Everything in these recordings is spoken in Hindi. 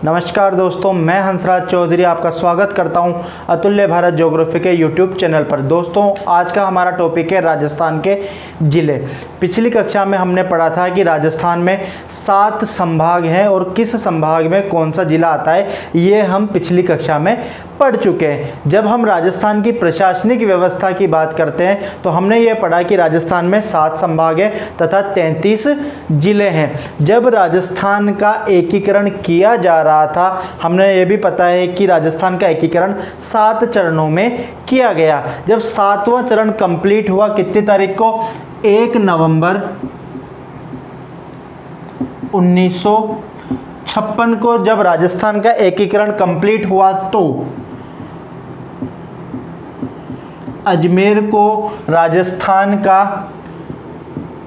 नमस्कार दोस्तों, मैं हंसराज चौधरी आपका स्वागत करता हूं अतुल्य भारत ज्योग्राफी के यूट्यूब चैनल पर। दोस्तों, आज का हमारा टॉपिक है राजस्थान के ज़िले। पिछली कक्षा में हमने पढ़ा था कि राजस्थान में 7 संभाग हैं और किस संभाग में कौन सा ज़िला आता है, ये हम पिछली कक्षा में पढ़ चुके हैं। जब हम राजस्थान की प्रशासनिक व्यवस्था की बात करते हैं तो हमने ये पढ़ा कि राजस्थान में 7 संभाग हैं तथा 33 ज़िले हैं। जब राजस्थान का एकीकरण किया जा रहा था, हमने ये भी पता है कि राजस्थान का एकीकरण 7 चरणों में किया गया। जब 7वां चरण कंप्लीट हुआ कितनी तारीख को? 1 नवंबर 1956 को जब राजस्थान का एकीकरण कंप्लीट हुआ तो अजमेर को राजस्थान का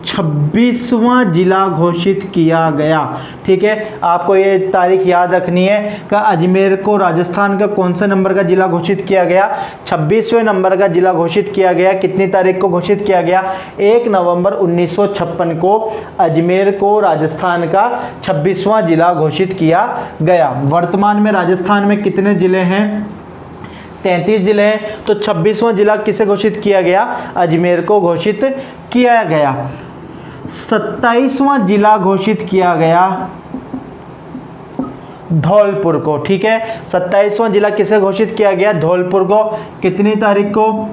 26वां जिला घोषित किया गया। ठीक है, आपको ये तारीख याद रखनी है कि अजमेर को राजस्थान का कौन सा नंबर का जिला घोषित किया गया? 26वें नंबर का जिला घोषित किया गया। कितनी तारीख को घोषित किया गया? 1 नवंबर 1956 को अजमेर को राजस्थान का 26वां जिला घोषित किया गया। वर्तमान में राजस्थान में कितने जिले हैं? 33 जिले हैं। तो 26वां जिला किसे घोषित किया गया? अजमेर को घोषित किया गया। 27वां जिला घोषित किया गया धौलपुर को। ठीक है, 27वां जिला किसे घोषित किया गया? धौलपुर को। कितनी तारीख को?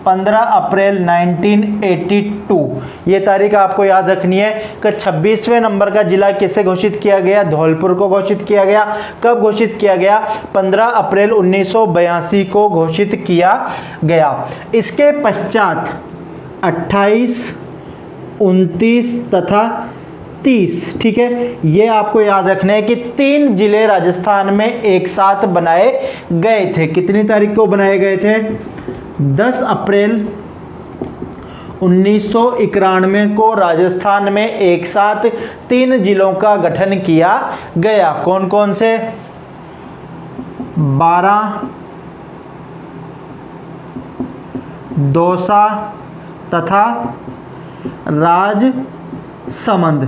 15 अप्रैल 1982। ये तारीख आपको याद रखनी है कि 26वें नंबर का जिला किसे घोषित किया गया? धौलपुर को घोषित किया गया। कब घोषित किया गया? 15 अप्रैल 1982 को घोषित किया गया। इसके पश्चात 28, 29 तथा 30, ठीक है, ये आपको याद रखना है कि 3 जिले राजस्थान में एक साथ बनाए गए थे। कितनी तारीख को बनाए गए थे? 10 अप्रैल 1991 को राजस्थान में एक साथ 3 जिलों का गठन किया गया। कौन कौन से? 12, दौसा तथा राजसमंद।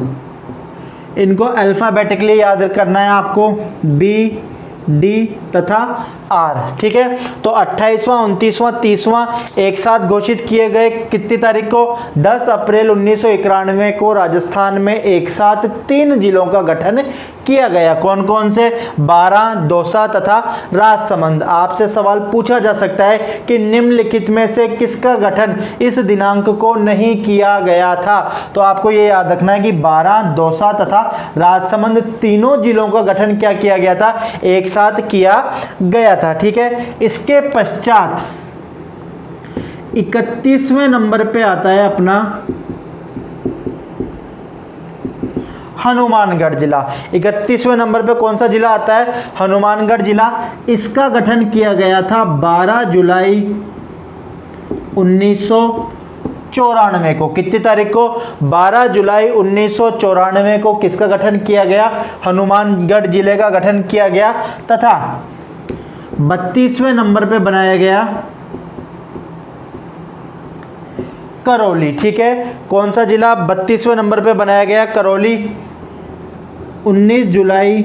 इनको अल्फाबेटिकली याद करना है आपको, बी, डी तथा आर। ठीक है, तो 28वां, 29वां, 30वां एक साथ घोषित किए गए। कितनी तारीख को? 10 अप्रैल 1991 को राजस्थान में एक साथ 3 जिलों का गठन किया गया। कौन कौन से? 12, दौसा तथा राजसमंद। आपसे सवाल पूछा जा सकता है कि निम्नलिखित में से किसका गठन इस दिनांक को नहीं किया गया था? तो आपको ये याद रखना है कि 12, दौसा तथा राजसमंद तीनों जिलों का गठन क्या किया गया था? एक साथ किया गया था। ठीक है, इसके पश्चात 31वें नंबर पे आता है अपना हनुमानगढ़ जिला। 31वें नंबर पे कौन सा जिला आता है? हनुमानगढ़ जिला। इसका गठन किया गया था 12 जुलाई 1994 को। कितनी तारीख को? 12 जुलाई 1994 को किसका गठन किया गया? हनुमानगढ़ जिले का गठन किया गया। तथा 32वें नंबर पे बनाया गया करौली। ठीक है, कौन सा जिला 32वें नंबर पे बनाया गया? करौली। 19 जुलाई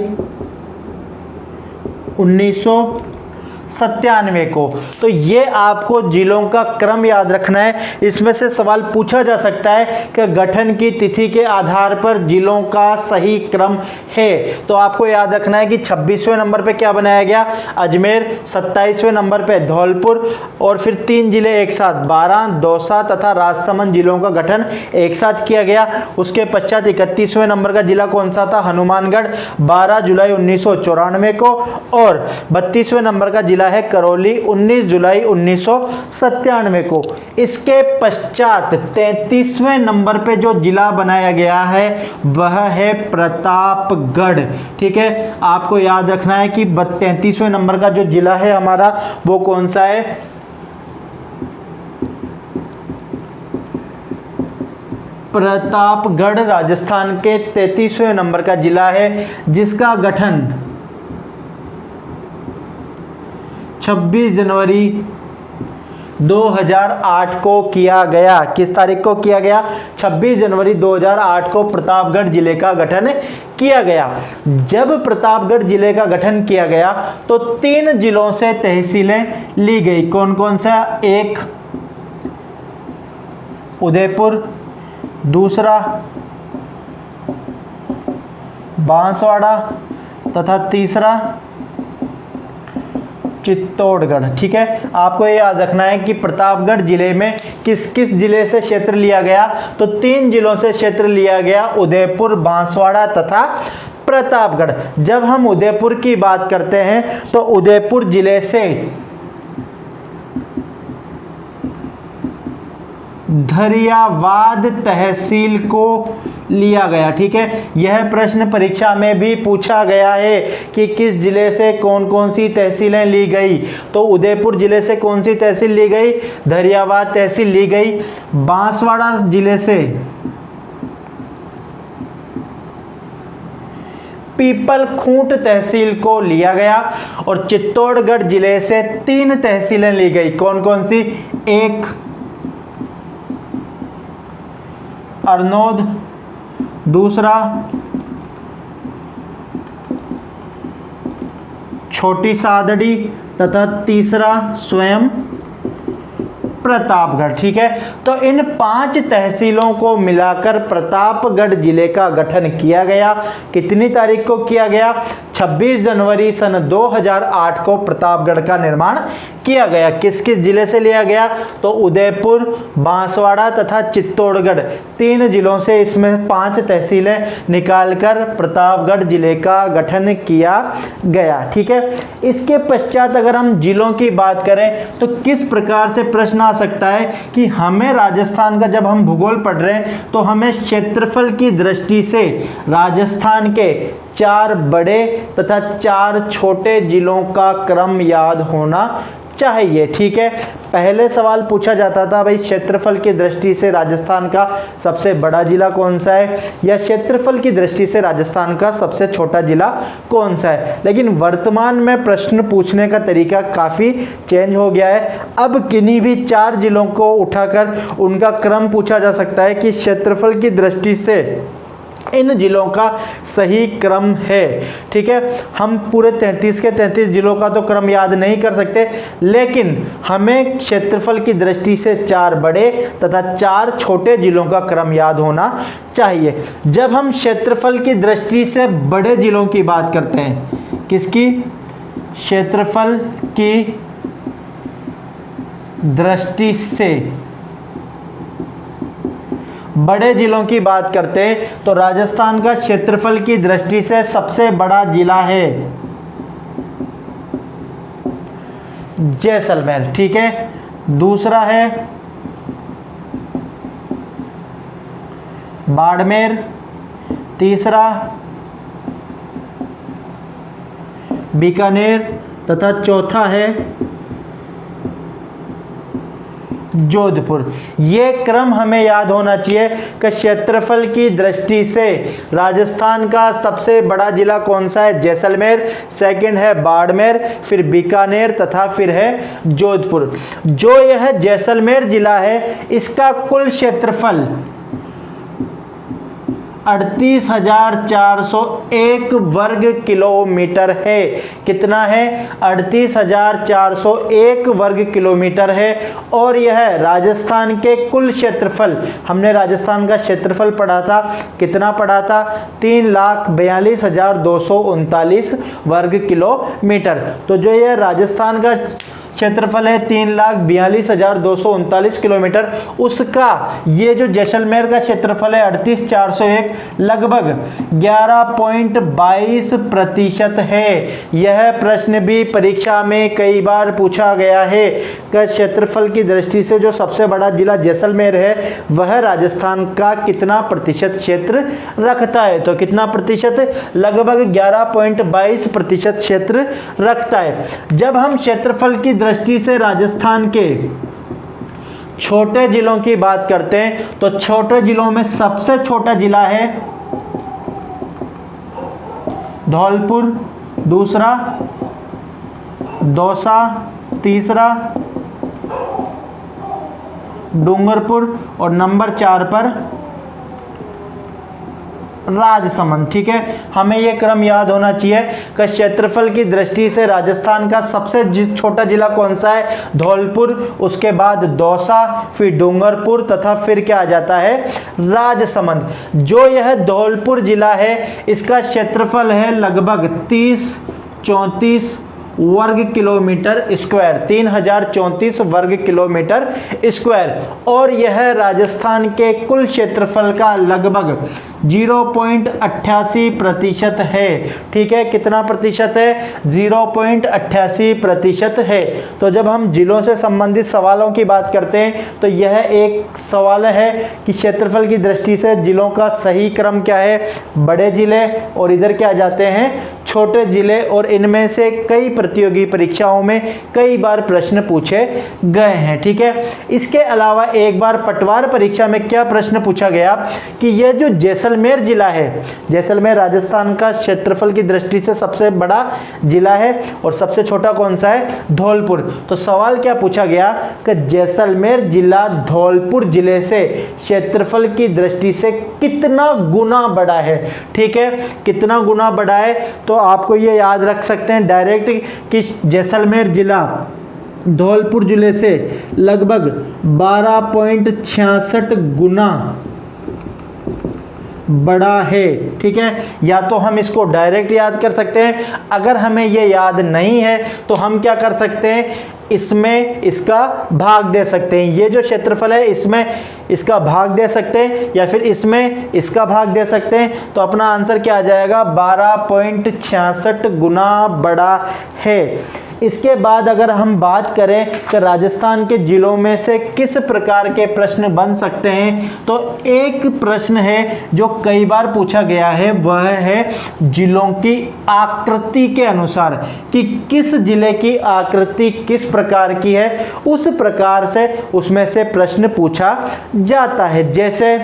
1997 को। तो ये आपको जिलों का क्रम याद रखना है। इसमें से सवाल पूछा जा सकता है कि गठन की तिथि के आधार पर जिलों का सही क्रम है। तो आपको याद रखना है कि 26वें नंबर पे क्या बनाया गया? अजमेर। 27वें नंबर पे धौलपुर। और फिर 3 जिले एक साथ 12, दौसा तथा राजसमंद जिलों का गठन एक साथ किया गया। उसके पश्चात 31वें नंबर का जिला कौन सा था? हनुमानगढ़, 12 जुलाई 1994 को। और 32वें नंबर का है करौली, 19 जुलाई 1997 को। इसके पश्चात 33वें नंबर पे जो जिला बनाया गया है वह है प्रतापगढ़। ठीक है, आपको याद रखना है कि 33वें नंबर का जो जिला है हमारा वो कौन सा है? प्रतापगढ़ राजस्थान के 33वें नंबर का जिला है, जिसका गठन 26 जनवरी 2008 को किया गया। किस तारीख को किया गया? 26 जनवरी 2008 को प्रतापगढ़ जिले का गठन किया गया। जब प्रतापगढ़ जिले का गठन किया गया तो 3 जिलों से तहसीलें ली गई। कौन कौन सा? एक उदयपुर, दूसरा बांसवाड़ा तथा तीसरा चित्तौड़गढ़। ठीक है, आपको ये याद रखना है कि प्रतापगढ़ जिले में किस किस जिले से क्षेत्र लिया गया? तो 3 जिलों से क्षेत्र लिया गया, उदयपुर, बांसवाड़ा तथा प्रतापगढ़। जब हम उदयपुर की बात करते हैं तो उदयपुर जिले से धरियावाद तहसील को लिया गया। ठीक है, यह प्रश्न परीक्षा में भी पूछा गया है कि किस जिले से कौन कौन सी तहसीलें ली गई। तो उदयपुर जिले से कौन सी तहसील ली गई? धरियावाद तहसील ली गई। बांसवाड़ा जिले से पीपल खूंट तहसील को लिया गया और चित्तौड़गढ़ जिले से 3 तहसीलें ली गई। कौन कौन सी? एक अरनोद, दूसरा छोटी सादड़ी तथा तीसरा स्वयं प्रतापगढ़। ठीक है, तो इन 5 तहसीलों को मिलाकर प्रतापगढ़ जिले का गठन किया गया। कितनी तारीख को किया गया? 26 जनवरी सन 2008 को प्रतापगढ़ का निर्माण किया गया। किस किस जिले से लिया गया? तो उदयपुर, बांसवाड़ा तथा चित्तौड़गढ़, 3 जिलों से इसमें 5 तहसीलें निकालकर प्रतापगढ़ जिले का गठन किया गया। ठीक है, इसके पश्चात अगर हम जिलों की बात करें तो किस प्रकार से प्रश्न आ सकता है कि हमें राजस्थान का, जब हम भूगोल पढ़ रहे हैं तो हमें क्षेत्रफल की दृष्टि से राजस्थान के 4 बड़े तथा 4 छोटे जिलों का क्रम याद होना चाहिए। ठीक है, पहले सवाल पूछा जाता था भाई क्षेत्रफल की दृष्टि से राजस्थान का सबसे बड़ा जिला कौन सा है, या क्षेत्रफल की दृष्टि से राजस्थान का सबसे छोटा जिला कौन सा है। लेकिन वर्तमान में प्रश्न पूछने का तरीका काफ़ी चेंज हो गया है। अब किन्हीं भी 4 जिलों को उठाकर उनका क्रम पूछा जा सकता है कि क्षेत्रफल की दृष्टि से इन जिलों का सही क्रम है। ठीक है, हम पूरे 33 के 33 जिलों का तो क्रम याद नहीं कर सकते, लेकिन हमें क्षेत्रफल की दृष्टि से 4 बड़े तथा 4 छोटे जिलों का क्रम याद होना चाहिए। जब हम क्षेत्रफल की दृष्टि से बड़े जिलों की बात करते हैं, किसकी? क्षेत्रफल की दृष्टि से बड़े जिलों की बात करते हैं तो राजस्थान का क्षेत्रफल की दृष्टि से सबसे बड़ा जिला है जैसलमेर। ठीक है, दूसरा है बाड़मेर, तीसरा बीकानेर तथा चौथा है जोधपुर। ये क्रम हमें याद होना चाहिए कि क्षेत्रफल की दृष्टि से राजस्थान का सबसे बड़ा जिला कौन सा है? जैसलमेर, सेकंड है बाड़मेर, फिर बीकानेर तथा फिर है जोधपुर। जो यह जैसलमेर जिला है इसका कुल क्षेत्रफल 38,401 वर्ग किलोमीटर है। कितना है? 38,401 वर्ग किलोमीटर है। और यह राजस्थान के कुल क्षेत्रफल, हमने राजस्थान का क्षेत्रफल पढ़ा था, कितना पढ़ा था? 3,42,239 वर्ग किलोमीटर। तो जो यह राजस्थान का क्षेत्रफल है 3,42,239 किलोमीटर, उसका ये जो जैसलमेर का क्षेत्रफल है 38,401, लगभग 11.22% है। यह प्रश्न भी परीक्षा में कई बार पूछा गया है कि क्षेत्रफल की दृष्टि से जो सबसे बड़ा जिला जैसलमेर है वह राजस्थान का कितना प्रतिशत क्षेत्र रखता है? तो कितना प्रतिशत? लगभग 11.22% क्षेत्र रखता है। जब हम क्षेत्रफल की दृष्टि से राजस्थान के छोटे जिलों की बात करते हैं तो छोटे जिलों में सबसे छोटा जिला है धौलपुर, दूसरा दौसा, तीसरा डूंगरपुर और नंबर 4 पर राजसमंद। ठीक है, हमें यह क्रम याद होना चाहिए कि क्षेत्रफल की दृष्टि से राजस्थान का सबसे छोटा जिला कौन सा है, धौलपुर, उसके बाद दौसा, फिर डूंगरपुर तथा फिर क्या आ जाता है, राजसमंद। जो यह धौलपुर जिला है इसका क्षेत्रफल है लगभग 3034 वर्ग किलोमीटर स्क्वायर, 3034 वर्ग किलोमीटर स्क्वायर, और यह राजस्थान के कुल क्षेत्रफल का लगभग 0.88% है। ठीक है, कितना प्रतिशत है, 0.88% है। तो जब हम जिलों से संबंधित सवालों की बात करते हैं तो यह एक सवाल है कि क्षेत्रफल की दृष्टि से जिलों का सही क्रम क्या है, बड़े जिले और इधर क्या जाते हैं, छोटे जिले, और इनमें से कई प्रतियोगी परीक्षाओं में कई बार प्रश्न पूछे गए हैं। ठीक है, इसके अलावा एक बार पटवार परीक्षा में क्या प्रश्न पूछा गया कि यह जो जैसलमेर जिला है, जैसलमेर राजस्थान का क्षेत्रफल की दृष्टि से सबसे बड़ा जिला है और सबसे छोटा कौन सा है, धौलपुर। तो सवाल क्या पूछा गया कि जैसलमेर जिला धौलपुर जिले से क्षेत्रफल की दृष्टि से कितना गुना बड़ा है। ठीक है, कितना गुना बड़ा है, तो आपको ये याद रख सकते हैं डायरेक्ट कि जैसलमेर जिला धौलपुर जिले से लगभग 12.66 गुना बड़ा है। ठीक है, या तो हम इसको डायरेक्ट याद कर सकते हैं, अगर हमें ये याद नहीं है तो हम क्या कर सकते हैं, इसमें इसका भाग दे सकते हैं। ये जो क्षेत्रफल है इसमें इसका भाग दे सकते हैं या फिर इसमें इसका भाग दे सकते हैं। तो अपना आंसर क्या आ जाएगा, 12.66 गुना बड़ा है। इसके बाद अगर हम बात करें कि राजस्थान के जिलों में से किस प्रकार के प्रश्न बन सकते हैं, तो एक प्रश्न है जो कई बार पूछा गया है, वह है जिलों की आकृति के अनुसार, कि किस जिले की आकृति किस प्रकार की है, उस प्रकार से उसमें से प्रश्न पूछा जाता है। जैसे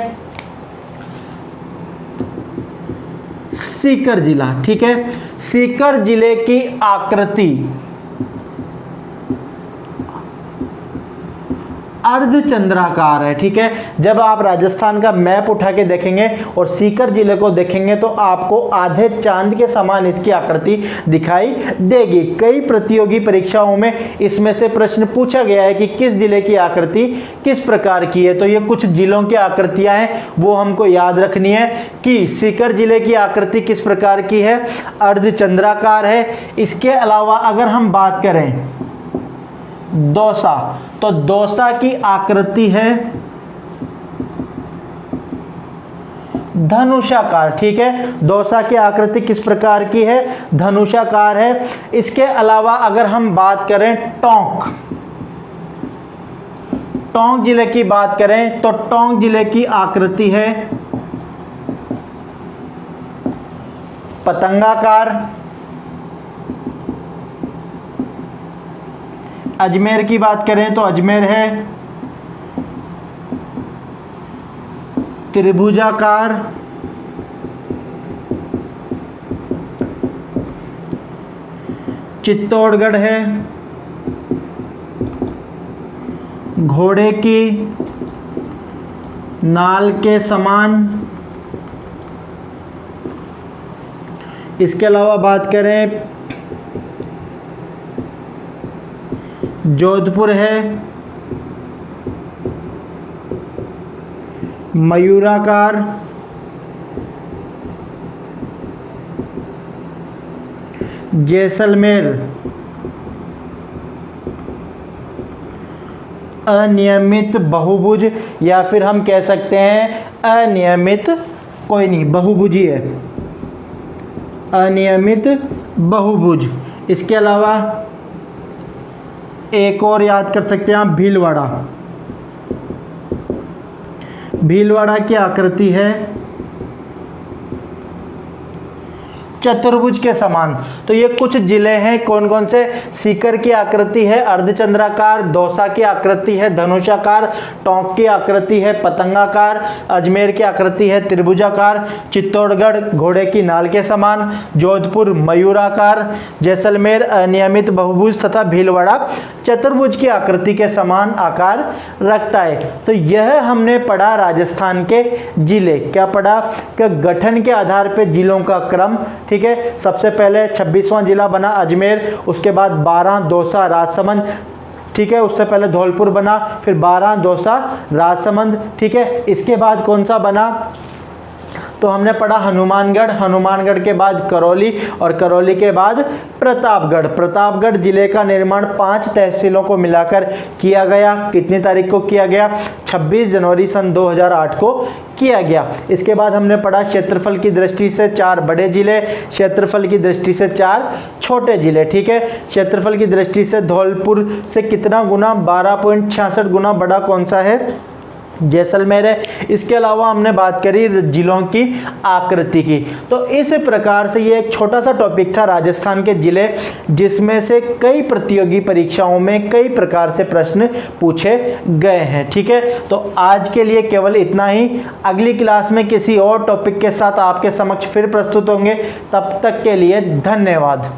सीकर जिला, ठीक है, सीकर जिले की आकृति अर्धचंद्राकार है। ठीक है, जब आप राजस्थान का मैप उठा के देखेंगे और सीकर जिले को देखेंगे तो आपको आधे चांद के समान इसकी आकृति दिखाई देगी। कई प्रतियोगी परीक्षाओं में इसमें से प्रश्न पूछा गया है कि किस जिले की आकृति किस प्रकार की है। तो ये कुछ जिलों की आकृतियां हैं, वो हमको याद रखनी है कि सीकर जिले की आकृति किस प्रकार की है, अर्धचंद्राकार है। इसके अलावा अगर हम बात करें दौसा, तो दौसा की आकृति है धनुषाकार। ठीक है, दौसा की आकृति किस प्रकार की है, धनुषाकार है। इसके अलावा अगर हम बात करें टोंक, टोंक जिले की बात करें तो टोंक जिले की आकृति है पतंगाकार। अजमेर की बात करें तो अजमेर है त्रिभुजाकार। चित्तौड़गढ़ है घोड़े की नाल के समान। इसके अलावा बात करें जोधपुर है मयूराकार। जैसलमेर अनियमित बहुभुज, या फिर हम कह सकते हैं अनियमित, कोई नहीं, बहुभुज ही है, अनियमित बहुभुज। इसके अलावा एक और याद कर सकते हैं आप, भीलवाड़ा। भीलवाड़ा की आकृति है चतुर्भुज के समान। तो ये कुछ जिले हैं, कौन कौन से? सीकर की आकृति है अर्धचंद्राकार, दौसा की आकृति है धनुषाकार, टोंक की आकृति है पतंगाकार, अजमेर की आकृति है त्रिभुजाकार, चित्तौड़गढ़ घोड़े की नाल के समान, जोधपुर मयूराकार, जैसलमेर अनियमित बहुभुज तथा भीलवाड़ा चतुर्भुज की आकृति के समान आकार रखता है। तो यह हमने पढ़ा राजस्थान के जिले। क्या पढ़ा? कि गठन के आधार पे जिलों का क्रम, ठीक है। सबसे पहले 26वां जिला बना अजमेर, उसके बाद 12 दौसा राजसमंद, ठीक है। उससे पहले धौलपुर बना, फिर 12 दौसा राजसमंद, ठीक है। इसके बाद कौन सा बना? तो हमने पढ़ा हनुमानगढ़, हनुमानगढ़ के बाद करौली और करौली के बाद प्रतापगढ़। प्रतापगढ़ जिले का निर्माण 5 तहसीलों को मिलाकर किया गया। कितनी तारीख को किया गया? 26 जनवरी सन 2008 को किया गया। इसके बाद हमने पढ़ा क्षेत्रफल की दृष्टि से 4 बड़े जिले, क्षेत्रफल की दृष्टि से 4 छोटे जिले, ठीक है। क्षेत्रफल की दृष्टि से धौलपुर से कितना गुना? 12.66 गुना बड़ा कौन सा है? जैसलमेर है। इसके अलावा हमने बात करी जिलों की आकृति की। तो इस प्रकार से ये एक छोटा सा टॉपिक था राजस्थान के जिले, जिसमें से कई प्रतियोगी परीक्षाओं में कई प्रकार से प्रश्न पूछे गए हैं, ठीक है। तो आज के लिए केवल इतना ही। अगली क्लास में किसी और टॉपिक के साथ आपके समक्ष फिर प्रस्तुत होंगे। तब तक के लिए धन्यवाद।